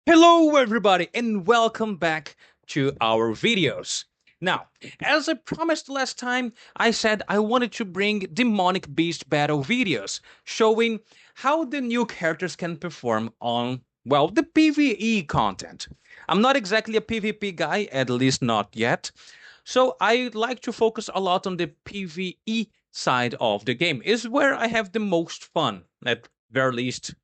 Hello everybody and welcome back to our videos. Now, as I promised last time, I said I wanted to bring demonic beast battle videos showing how the new characters can perform on, well, the PvE content. I'm not exactly a PvP guy, at least not yet, so I like to focus a lot on the PvE side of the game. Is where I have the most fun, at very least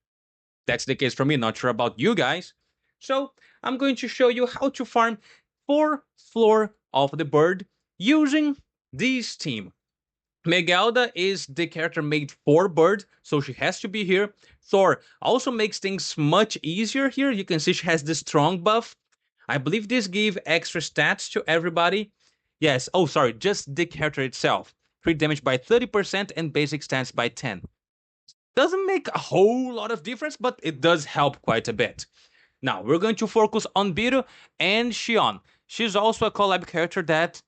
that's the case for me, not sure about you guys. So I'm going to show you how to farm 4 floor of the bird using this team. Megalda is the character made for bird, so she has to be here. Thor also makes things much easier here. You can see she has the strong buff. I believe this gave extra stats to everybody. Yes, oh sorry, just the character itself. Crit damage by 30% and basic stats by 10. Doesn't make a whole lot of difference, but it does help quite a bit. Now, we're going to focus on Beru and Xion. She's also a collab character that,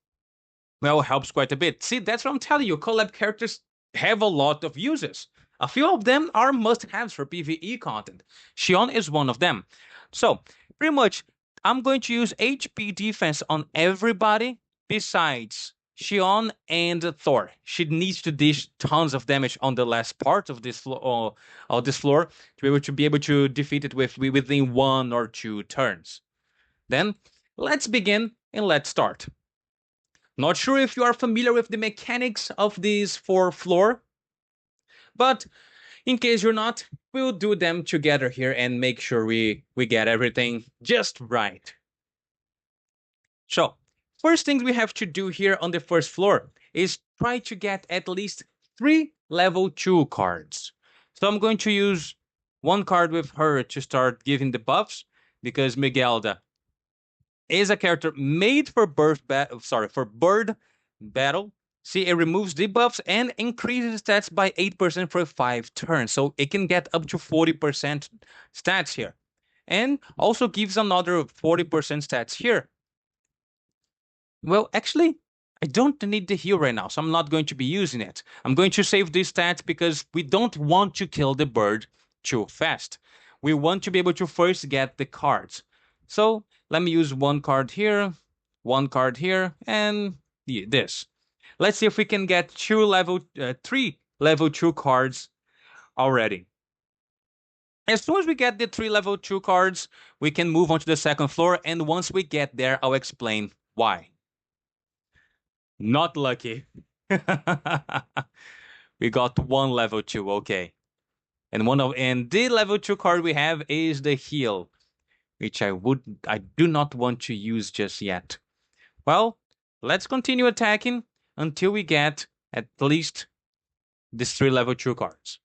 well, helps quite a bit. See, that's what I'm telling you. Collab characters have a lot of uses. A few of them are must-haves for PvE content. Xion is one of them. So, pretty much, I'm going to use HP defense on everybody besides Xion and Thor. She needs to dish tons of damage on the last part of this floor to be able to defeat it within 1 or 2 turns. Then, let's begin and let's start. Not sure if you are familiar with the mechanics of these 4 floor, but in case you're not, we'll do them together here and make sure we get everything just right. So, first thing we have to do here on the first floor is try to get at least 3 level 2 cards. So I'm going to use one card with her to start giving the buffs because Miguelda is a character made for bird battle. See, it removes debuffs and increases stats by 8% for 5 turns. So it can get up to 40% stats here. And also gives another 40% stats here. Well, actually, I don't need the heal right now, so I'm not going to be using it. I'm going to save this stat because we don't want to kill the bird too fast. We want to be able to first get the cards. So let me use one card here, and this. Let's see if we can get 3 level 2 cards already. As soon as we get the 3 level 2 cards, we can move on to the second floor, and once we get there, I'll explain why. Not lucky. We got 1 level 2, okay. And the level 2 card we have is the heal, which I do not want to use just yet. Well, let's continue attacking until we get at least these 3 level 2 cards.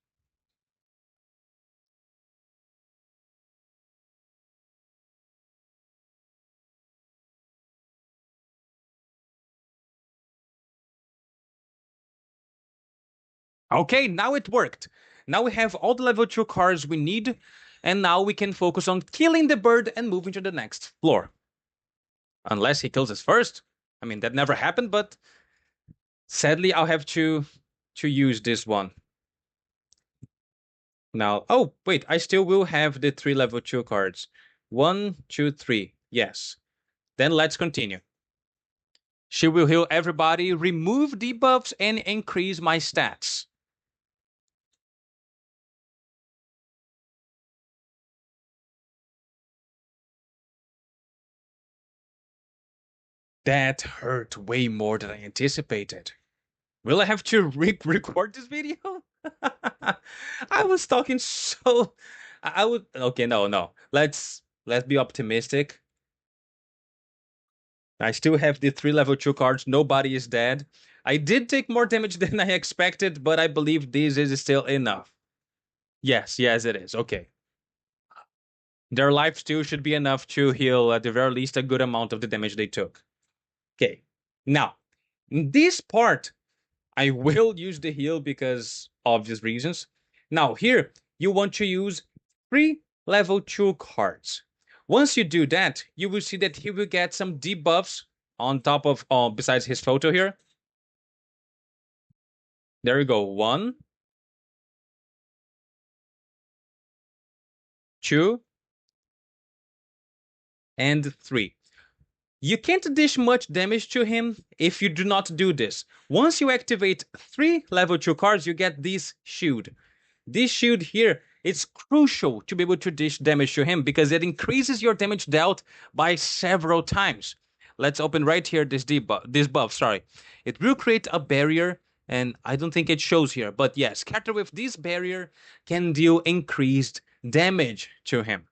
Okay, now it worked. Now we have all the level 2 cards we need, and now we can focus on killing the bird and moving to the next floor. Unless he kills us first. I mean, that never happened, but sadly, I'll have to use this one. Now, oh, wait, I still will have the 3 level 2 cards. 1, 2, 3. Yes. Then let's continue. She will heal everybody, remove debuffs, and increase my stats. That hurt way more than I anticipated. Will I have to record this video? I was talking so. I would. Okay, no. Let's be optimistic. I still have the 3 level 2 cards. Nobody is dead. I did take more damage than I expected, but I believe this is still enough. Yes, it is. Okay. Their life still should be enough to heal at the very least a good amount of the damage they took. Okay. Now, in this part, I will use the heal because obvious reasons. Now, here, you want to use 3 level 2 cards. Once you do that, you will see that he will get some debuffs on top of, besides his photo here. There you go. 1, 2, and 3. You can't dish much damage to him if you do not do this. Once you activate 3 level 2 cards, you get this shield. This shield here is crucial to be able to dish damage to him because it increases your damage dealt by several times. Let's open right here this buff, sorry. It will create a barrier, and I don't think it shows here, but yes, character with this barrier can deal increased damage to him.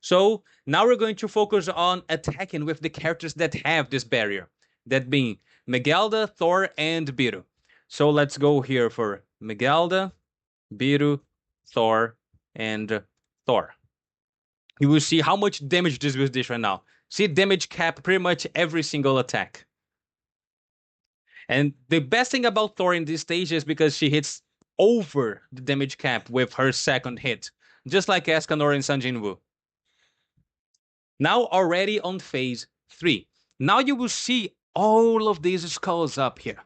So now we're going to focus on attacking with the characters that have this barrier, that being Megalda, Thor, and Beru. So let's go here for Megalda, Beru, Thor, and Thor. You will see how much damage this will dish right now. See damage cap pretty much every single attack. And the best thing about Thor in this stage is because she hits over the damage cap with her second hit, just like Escanor and Sanjin Woo. Now already on phase 3. Now you will see all of these skulls up here.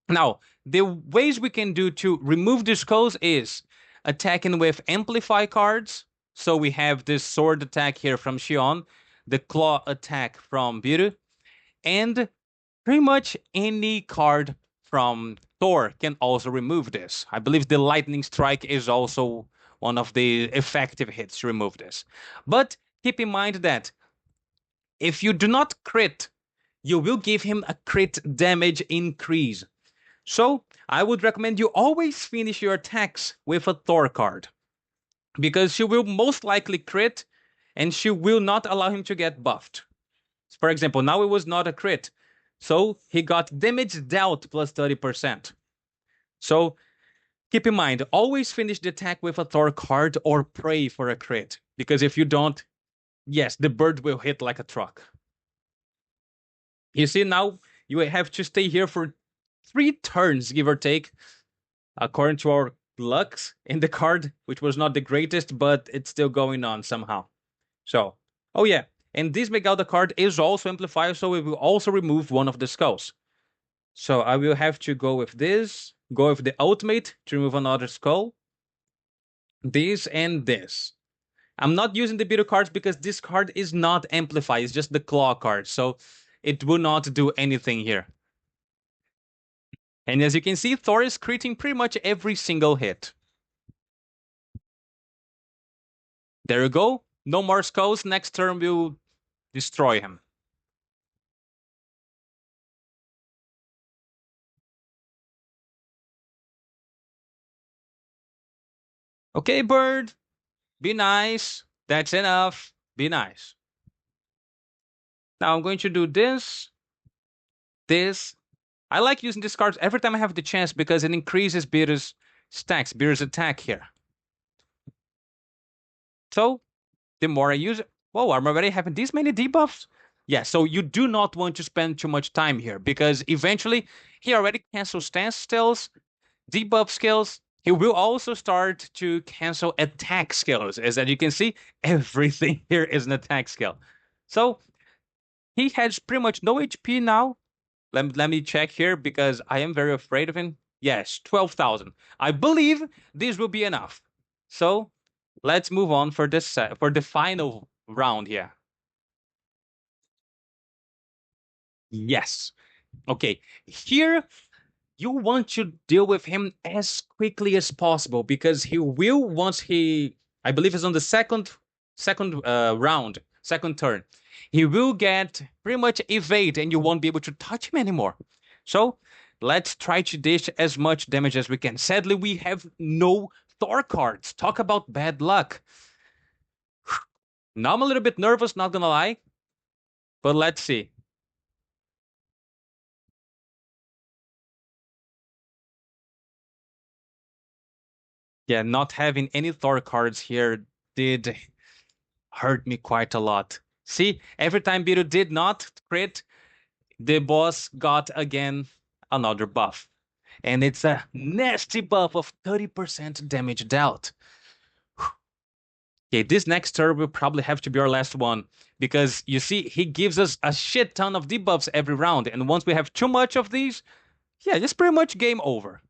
Now, the ways we can do to remove the skulls is attacking with Amplify cards. So we have this sword attack here from Xion, the claw attack from Biru, and pretty much any card from Thor can also remove this. I believe the lightning strike is also one of the effective hits to remove this. But keep in mind that if you do not crit, you will give him a crit damage increase. So I would recommend you always finish your attacks with a Thor card, because she will most likely crit and she will not allow him to get buffed. For example, now it was not a crit, so he got damage dealt plus 30%. So keep in mind, always finish the attack with a Thor card or pray for a crit, because if you don't, yes, the bird will hit like a truck. You see, now you have to stay here for 3 turns, give or take, according to our lucks in the card, which was not the greatest, but it's still going on somehow. So, oh yeah, and this Megalda card is also amplifier, so it will also remove one of the skulls. So I will have to go with this, go with the ultimate to remove another skull. This and this. I'm not using the Beetle cards because this card is not amplify, it's just the claw card, so it will not do anything here. And as you can see, Thor is critting pretty much every single hit. There you go. No more skulls. Next turn will destroy him. Okay, bird. Be nice. That's enough. Be nice. Now I'm going to do this. This. I like using these cards every time I have the chance because it increases Beer's stacks, Beer's attack here. So, the more I use it... Whoa, I'm already having these many debuffs? Yeah, so you do not want to spend too much time here because eventually he already cancels stance skills, debuff skills. He will also start to cancel attack skills. As you can see, everything here is an attack skill. So he has pretty much no HP now. Let me check here because I am very afraid of him. Yes, 12,000. I believe this will be enough. So let's move on for this for the final round here. Yes. Okay. Here you want to deal with him as quickly as possible because he will, once he, I believe is on the second round, second turn, he will get pretty much evade and you won't be able to touch him anymore. So let's try to dish as much damage as we can. Sadly, we have no Thor cards. Talk about bad luck. Now I'm a little bit nervous, not gonna lie, but let's see. Yeah, not having any Thor cards here did hurt me quite a lot. See, every time Beetle did not crit, the boss got again another buff. And it's a nasty buff of 30% damage dealt. Okay, this next turn will probably have to be our last one. Because you see, he gives us a shit ton of debuffs every round. And once we have too much of these, yeah, it's pretty much game over.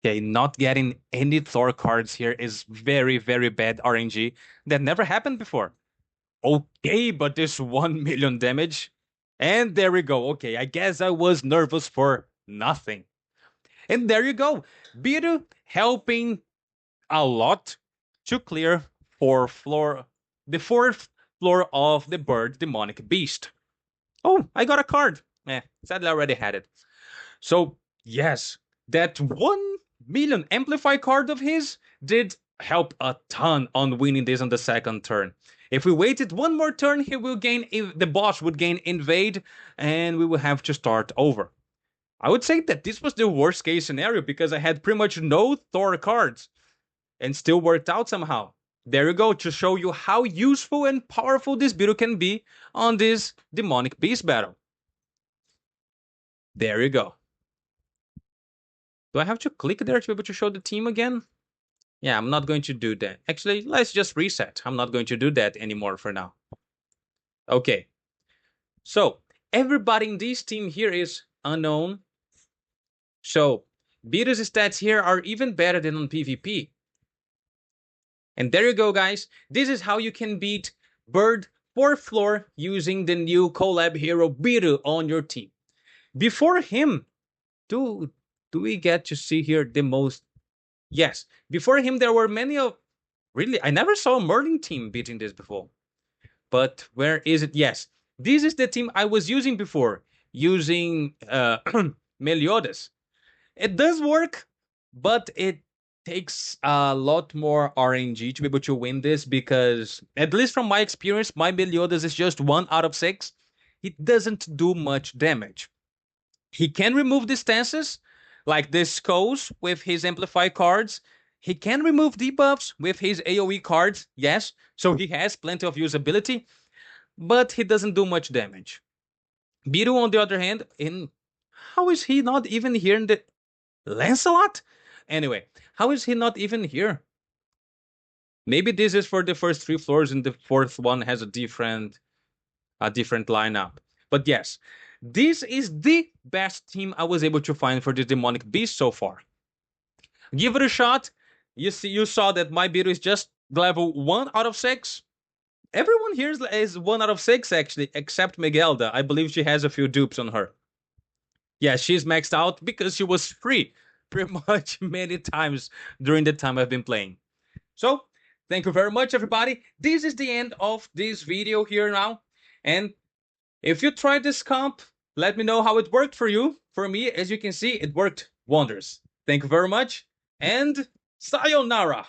Okay, not getting any Thor cards here is very, very bad RNG. That never happened before. Okay, but this 1 million damage. And there we go. Okay, I guess I was nervous for nothing. And there you go. Beru helping a lot to clear the fourth floor of the bird demonic beast. Oh, I got a card. Sadly I already had it. So yes, that 1 million amplify card of his did help a ton on winning this on the second turn. If we waited one more turn, he will gain. The boss would gain invade, and we will have to start over. I would say that this was the worst case scenario because I had pretty much no Thor cards and still worked out somehow. There you go, to show you how useful and powerful this build can be on this demonic beast battle. There you go. Do I have to click there to be able to show the team again? Yeah, I'm not going to do that. Actually, let's just reset. I'm not going to do that anymore for now. Okay. So, everybody in this team here is unknown. So, Beerus' stats here are even better than on PvP. And there you go, guys. This is how you can beat Bird 4th floor using the new collab hero Beru on your team. Before him, do we get to see here the most? Yes. Before him, there were many of... Really, I never saw a Merlin team beating this before. But where is it? Yes. This is the team I was using before, using Meliodas. It does work, but it takes a lot more RNG to be able to win this because, at least from my experience, my Meliodas is just 1 out of 6. It doesn't do much damage. He can remove distances, like the skulls with his Amplify cards. He can remove debuffs with his AoE cards, yes, so he has plenty of usability, but he doesn't do much damage. Beru, on the other hand, how is he not even here in the... Lancelot? Anyway, how is he not even here? Maybe this is for the first 3 floors and the 4th one has a different lineup. But yes, this is the best team I was able to find for the demonic beast so far. Give it a shot. You saw that my Beru is just level 1 out of 6. Everyone here is 1 out of 6 actually, except Miguelda. I believe she has a few dupes on her. Yeah, she's maxed out because she was free pretty much many times during the time I've been playing. So, thank you very much, everybody. This is the end of this video here now. And if you tried this comp, let me know how it worked for you. For me, as you can see, it worked wonders. Thank you very much, and sayonara.